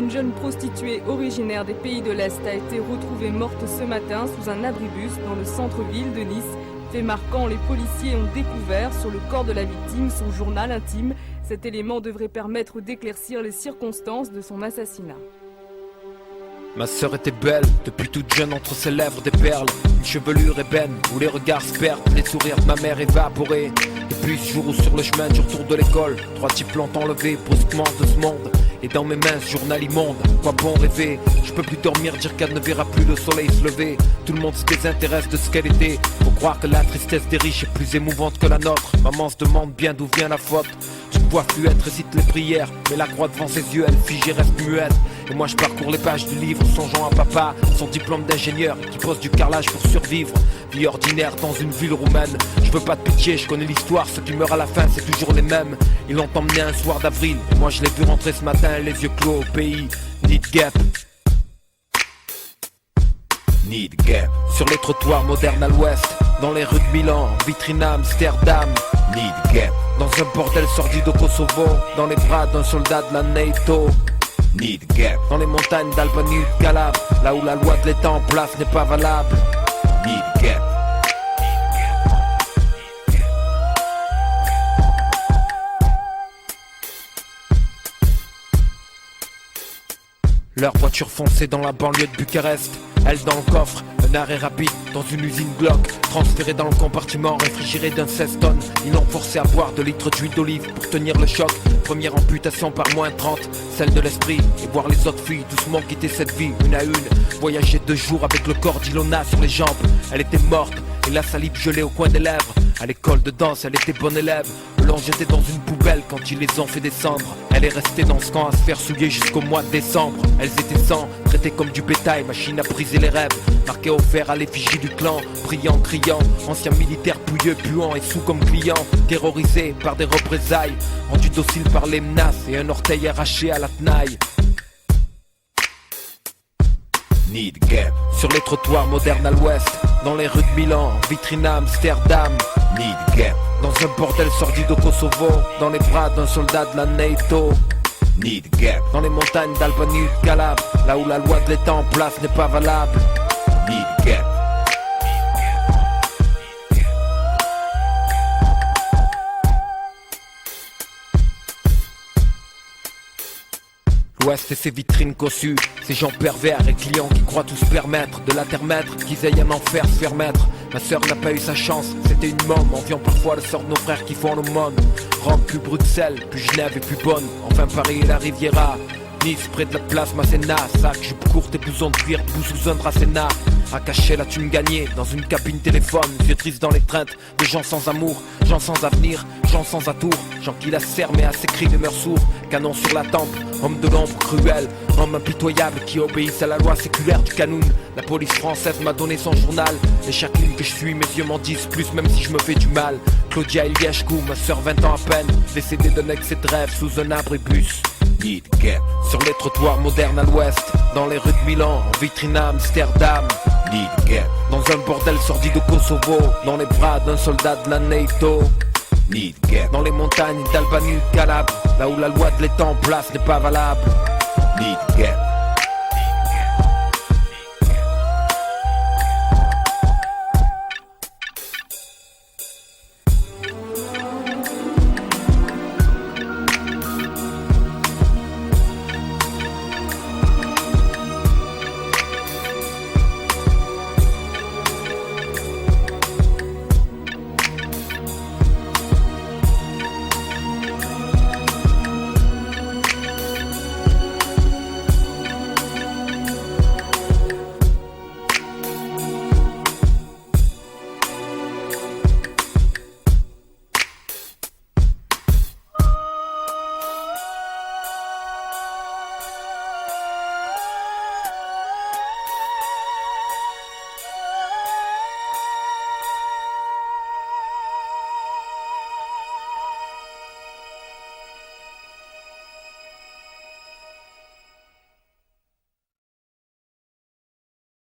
Une jeune prostituée originaire des pays de l'Est a été retrouvée morte ce matin sous un abribus dans le centre-ville de Nice. Fait marquant, les policiers ont découvert sur le corps de la victime son journal intime. Cet élément devrait permettre d'éclaircir les circonstances de son assassinat. Ma sœur était belle, depuis toute jeune entre ses lèvres des perles. Une chevelure ébène où les regards se perdent, les sourires de ma mère évaporés. Depuis ce jour où sur le chemin du retour de l'école, 3 types l'ont enlevé brusquement de ce monde. Et dans mes mains ce journal immonde, quoi bon rêver. Je peux plus dormir, dire qu'elle ne verra plus le soleil se lever. Tout le monde se désintéresse de ce qu'elle était. Faut croire que la tristesse des riches est plus émouvante que la nôtre. Maman se demande bien d'où vient la faute. Tu ne vois plus être, récite les prières, mais la croix devant ses yeux, elle fige et reste muette. Et moi je parcours les pages du livre, songeant à papa, son diplôme d'ingénieur, qui pose du carrelage pour survivre. Vie ordinaire dans une ville roumaine. Je veux pas de pitié, je connais l'histoire, ceux qui meurent à la fin c'est toujours les mêmes. Ils l'ont emmené un soir d'avril, et moi je l'ai vu rentrer ce matin, les yeux clos au pays. Need gap. Need gap. Sur les trottoirs modernes à l'ouest, dans les rues de Milan, vitrine à Amsterdam. Need gap. Dans un bordel sordide au Kosovo, dans les bras d'un soldat de la NATO. Need gap. Dans les montagnes d'Albanie ou de Calabre, là où la loi de l'État en place n'est pas valable. Need gap. Leur voiture foncée dans la banlieue de Bucarest. Elle dans le coffre, un arrêt rapide dans une usine Glock. Transféré dans le compartiment réfrigéré d'un 16 tonnes. Ils l'ont forcé à boire de litres d'huile d'olive pour tenir le choc. Première amputation par moins 30, celle de l'esprit. Et voir les autres filles doucement quitter cette vie une à une. Voyager 2 jours avec le corps d'Ilona sur les jambes. Elle était morte et la salive gelée au coin des lèvres. À l'école de danse, elle était bonne élève. Le l'ont jetée dans une poubelle quand ils les ont fait descendre. Elle est restée dans ce camp à se faire souiller jusqu'au mois de décembre. Elles étaient 100, traitées comme du bétail, machine à briser les rêves. Marquées au fer à l'effigie du clan, priant, criant. Anciens militaires pouilleux, puants et sous comme clients. Terrorisés par des représailles, rendus dociles par les menaces et un orteil arraché à la tenaille. Need gap. Sur les trottoirs modernes à l'ouest, dans les rues de Milan, vitrine à Amsterdam. Need gap. Dans un bordel sordide au Kosovo, dans les bras d'un soldat de la NATO. Need gap. Dans les montagnes d'Albanie ou de Calabre, là où la loi de l'État en place n'est pas valable. Need gap. L'Ouest et ses vitrines cossues, ces gens pervers et clients qui croient tout se permettre. De la terre maître, qu'ils aillent en enfer se faire mettre. Ma sœur n'a pas eu sa chance, c'était une môme. Enviant parfois le sort de nos frères qui font l'aumône. Rome plus Bruxelles, plus Genève et plus bonne. Enfin Paris et la Riviera, Nice près de la place Masséna. Sac, jupe courte et blouson de cuir, bout sous un dracéna. À cacher la thune gagnée dans une cabine téléphone. Vieux triste dans les treintes, des gens sans amour, gens sans avenir, gens sans atour. Gens qui la serrent mais à ses cris demeurent sourds. Canon sur la tempe, homme de l'ombre cruel, homme impitoyable qui obéissent à la loi séculaire du Canoun. La police française m'a donné son journal. Et chaque ligne que je suis, mes yeux m'en disent plus même si je me fais du mal. Claudia Iliescu, ma sœur 20 ans à peine, décédée d'un excès de rêve sous un abribus. Need gap. Sur les trottoirs modernes à l'ouest, dans les rues de Milan, en vitrine à Amsterdam. Need gap. Dans un bordel sordide au Kosovo, dans les bras d'un soldat de la NATO. Need gap. Dans les montagnes d'Albanie ou de Calabre, là où la loi de l'État en place n'est pas valable. Need gap.